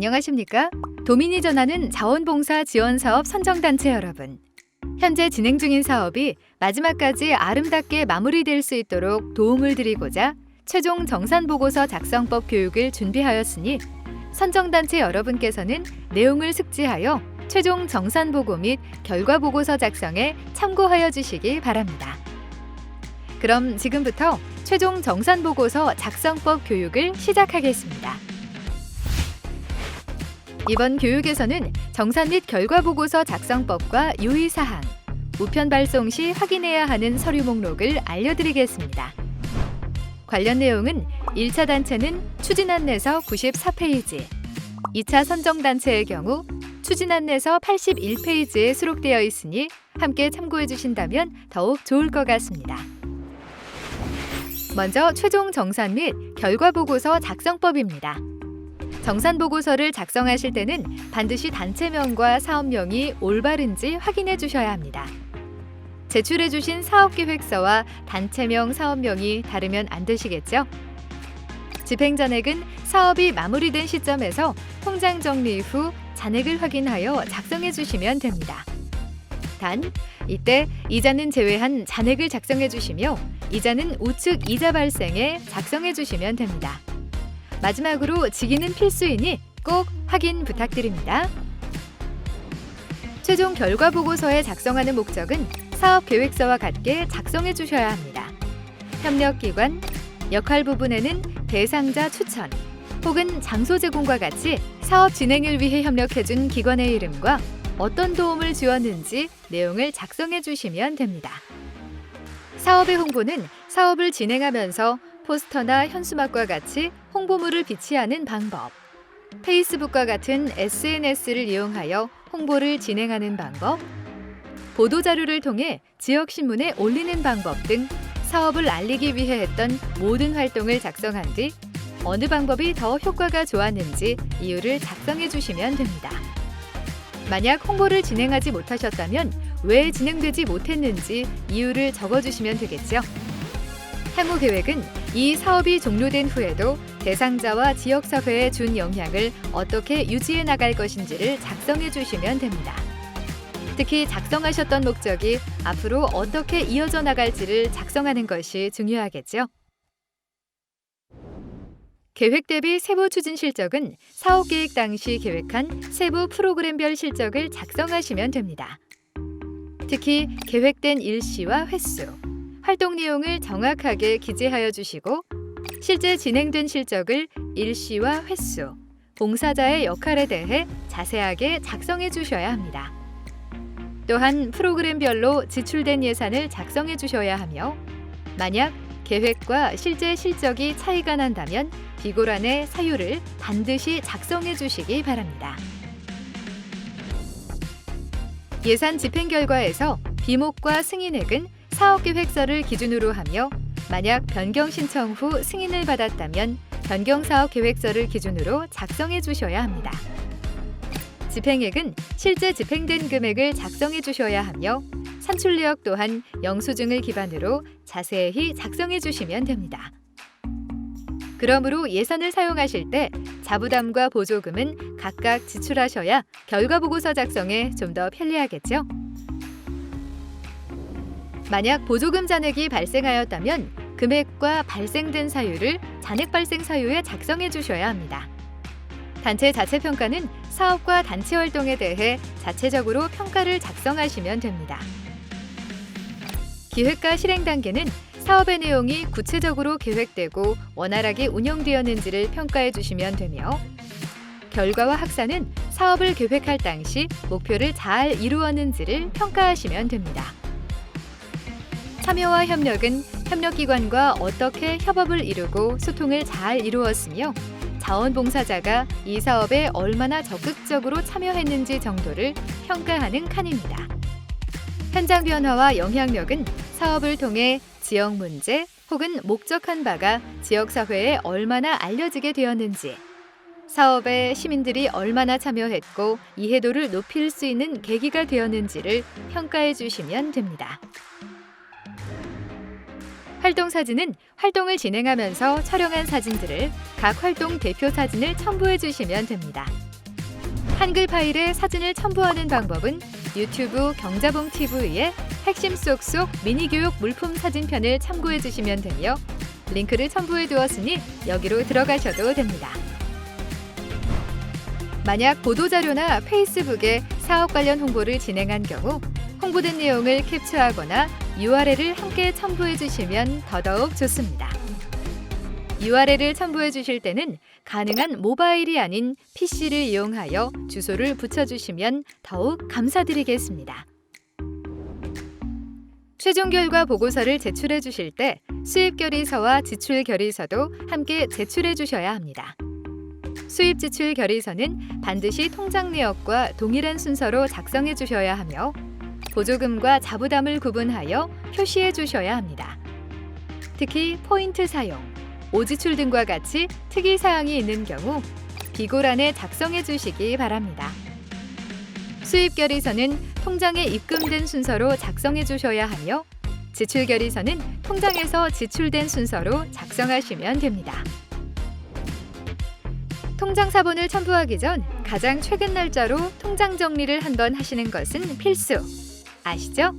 안녕하십니까? 도민이 전하는 자원봉사 지원사업 선정단체 여러분. 현재 진행 중인 사업이 마지막까지 아름답게 마무리될 수 있도록 도움을 드리고자 최종 정산보고서 작성법 교육을 준비하였으니 선정단체 여러분께서는 내용을 숙지하여 최종 정산보고 및 결과보고서 작성에 참고하여 주시기 바랍니다. 그럼 지금부터 최종 정산보고서 작성법 교육을 시작하겠습니다. 이번 교육에서는 정산 및 결과보고서 작성법과 유의사항, 우편 발송 시 확인해야 하는 서류 목록을 알려드리겠습니다. 관련 내용은 1차 단체는 추진안내서 94페이지, 2차 선정단체의 경우 추진안내서 81페이지에 수록되어 있으니 함께 참고해 주신다면 더욱 좋을 것 같습니다. 먼저 최종 정산 및 결과보고서 작성법입니다. 정산보고서를 작성하실 때는 반드시 단체명과 사업명이 올바른지 확인해 주셔야 합니다. 제출해 주신 사업계획서와 단체명, 사업명이 다르면 안 되시겠죠? 집행잔액은 사업이 마무리된 시점에서 통장 정리 후 잔액을 확인하여 작성해 주시면 됩니다. 단, 이때 이자는 제외한 잔액을 작성해 주시며 이자는 우측 이자 발생에 작성해 주시면 됩니다. 마지막으로 직인은 필수이니 꼭 확인 부탁드립니다. 최종 결과보고서에 작성하는 목적은 사업계획서와 같게 작성해 주셔야 합니다. 협력기관, 역할 부분에는 대상자 추천 혹은 장소 제공과 같이 사업 진행을 위해 협력해준 기관의 이름과 어떤 도움을 주었는지 내용을 작성해 주시면 됩니다. 사업의 홍보는 사업을 진행하면서 포스터나 현수막과 같이 홍보물을 비치하는 방법, 페이스북과 같은 SNS를 이용하여 홍보를 진행하는 방법, 보도자료를 통해 지역신문에 올리는 방법 등 사업을 알리기 위해 했던 모든 활동을 작성한 뒤 어느 방법이 더 효과가 좋았는지 이유를 작성해 주시면 됩니다. 만약 홍보를 진행하지 못하셨다면 왜 진행되지 못했는지 이유를 적어주시면 되겠죠. 향후 계획은 이 사업이 종료된 후에도 대상자와 지역사회에 준 영향을 어떻게 유지해 나갈 것인지를 작성해 주시면 됩니다. 특히 작성하셨던 목적이 앞으로 어떻게 이어져 나갈지를 작성하는 것이 중요하겠죠. 계획 대비 세부 추진 실적은 사업 계획 당시 계획한 세부 프로그램별 실적을 작성하시면 됩니다. 특히 계획된 일시와 횟수, 활동 내용을 정확하게 기재하여 주시고 실제 진행된 실적을 일시와 횟수, 봉사자의 역할에 대해 자세하게 작성해 주셔야 합니다. 또한 프로그램별로 지출된 예산을 작성해 주셔야 하며 만약 계획과 실제 실적이 차이가 난다면 비고란의 사유를 반드시 작성해 주시기 바랍니다. 예산 집행 결과에서 비목과 승인액은 사업계획서를 기준으로 하며 만약 변경 신청 후 승인을 받았다면 변경사업계획서를 기준으로 작성해 주셔야 합니다. 집행액은 실제 집행된 금액을 작성해 주셔야 하며 산출내역 또한 영수증을 기반으로 자세히 작성해 주시면 됩니다. 그러므로 예산을 사용하실 때 자부담과 보조금은 각각 지출하셔야 결과보고서 작성에 좀 더 편리하겠죠? 만약 보조금 잔액이 발생하였다면 금액과 발생된 사유를 잔액 발생 사유에 작성해 주셔야 합니다. 단체 자체 평가는 사업과 단체 활동에 대해 자체적으로 평가를 작성하시면 됩니다. 기획과 실행 단계는 사업의 내용이 구체적으로 계획되고 원활하게 운영되었는지를 평가해 주시면 되며 결과와 학사는 사업을 계획할 당시 목표를 잘 이루었는지를 평가하시면 됩니다. 참여와 협력은 협력기관과 어떻게 협업을 이루고 소통을 잘 이루었으며 자원봉사자가 이 사업에 얼마나 적극적으로 참여했는지 정도를 평가하는 칸입니다. 현장 변화와 영향력은 사업을 통해 지역 문제 혹은 목적한 바가 지역사회에 얼마나 알려지게 되었는지, 사업에 시민들이 얼마나 참여했고 이해도를 높일 수 있는 계기가 되었는지를 평가해 주시면 됩니다. 활동 사진은 활동을 진행하면서 촬영한 사진들을 각 활동 대표 사진을 첨부해 주시면 됩니다. 한글 파일에 사진을 첨부하는 방법은 유튜브 경자봉 TV의 핵심 쏙쏙 미니교육 물품 사진편을 참고해 주시면 되며 링크를 첨부해 두었으니 여기로 들어가셔도 됩니다. 만약 보도자료나 페이스북에 사업 관련 홍보를 진행한 경우 홍보된 내용을 캡처하거나 URL을 함께 첨부해 주시면 더더욱 좋습니다. URL을 첨부해 주실 때는 가능한 모바일이 아닌 PC를 이용하여 주소를 붙여주시면 더욱 감사드리겠습니다. 최종 결과 보고서를 제출해 주실 때 수입 결의서와 지출 결의서도 함께 제출해 주셔야 합니다. 수입 지출 결의서는 반드시 통장 내역과 동일한 순서로 작성해 주셔야 하며 보조금과 자부담을 구분하여 표시해 주셔야 합니다. 특히 포인트 사용, 오지출 등과 같이 특이사항이 있는 경우 비고란에 작성해 주시기 바랍니다. 수입 결의서는 통장에 입금된 순서로 작성해 주셔야 하며 지출 결의서는 통장에서 지출된 순서로 작성하시면 됩니다. 통장 사본을 첨부하기 전 가장 최근 날짜로 통장 정리를 한번 하시는 것은 필수. 아시죠?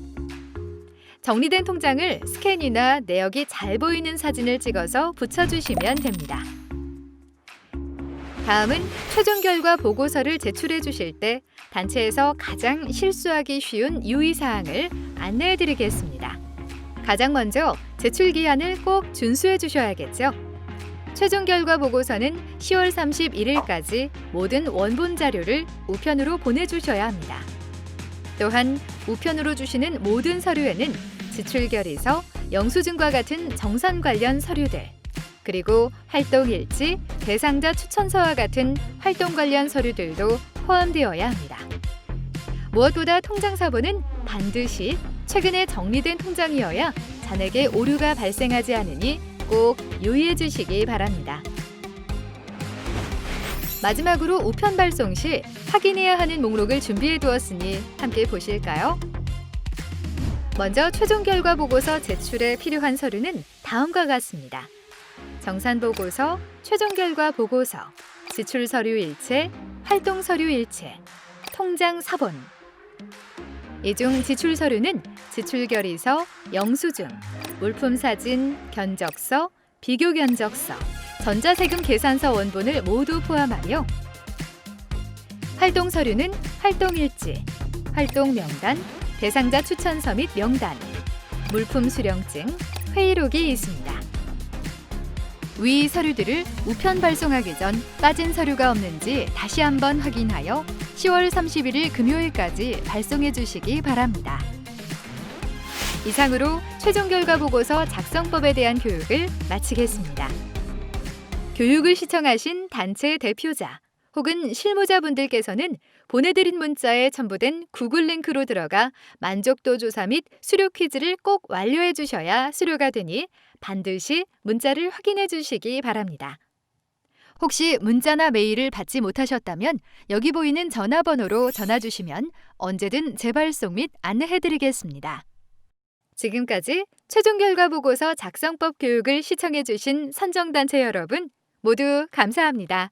정리된 통장을 스캔이나 내역이 잘 보이는 사진을 찍어서 붙여주시면 됩니다. 다음은 최종 결과 보고서를 제출해 주실 때 단체에서 가장 실수하기 쉬운 유의사항을 안내해 드리겠습니다. 가장 먼저 제출 기한을 꼭 준수해 주셔야겠죠. 최종 결과 보고서는 10월 31일까지 모든 원본 자료를 우편으로 보내주셔야 합니다. 또한 우편으로 주시는 모든 서류에는 지출 결의서, 영수증과 같은 정산 관련 서류들, 그리고 활동 일지, 대상자 추천서와 같은 활동 관련 서류들도 포함되어야 합니다. 무엇보다 통장 사본은 반드시 최근에 정리된 통장이어야 잔액에 오류가 발생하지 않으니 꼭 유의해 주시기 바랍니다. 마지막으로 우편 발송 시 확인해야 하는 목록을 준비해 두었으니 함께 보실까요? 먼저 최종 결과 보고서 제출에 필요한 서류는 다음과 같습니다. 정산 보고서, 최종 결과 보고서, 지출 서류 일체, 활동 서류 일체, 통장 사본. 이 중 지출 서류는 지출 결의서, 영수증, 물품 사진, 견적서, 비교 견적서, 전자세금 계산서 원본을 모두 포함하며 활동 서류는 활동 일지, 활동 명단, 대상자 추천서 및 명단, 물품 수령증, 회의록이 있습니다. 위 서류들을 우편 발송하기 전 빠진 서류가 없는지 다시 한번 확인하여 10월 31일 금요일까지 발송해 주시기 바랍니다. 이상으로 최종 결과 보고서 작성법에 대한 교육을 마치겠습니다. 교육을 시청하신 단체 대표자 혹은 실무자분들께서는 보내드린 문자에 첨부된 구글 링크로 들어가 만족도 조사 및 수료 퀴즈를 꼭 완료해 주셔야 수료가 되니 반드시 문자를 확인해 주시기 바랍니다. 혹시 문자나 메일을 받지 못하셨다면 여기 보이는 전화번호로 전화 주시면 언제든 재발송 및 안내해 드리겠습니다. 지금까지 최종 결과 보고서 작성법 교육을 시청해 주신 선정단체 여러분 모두 감사합니다.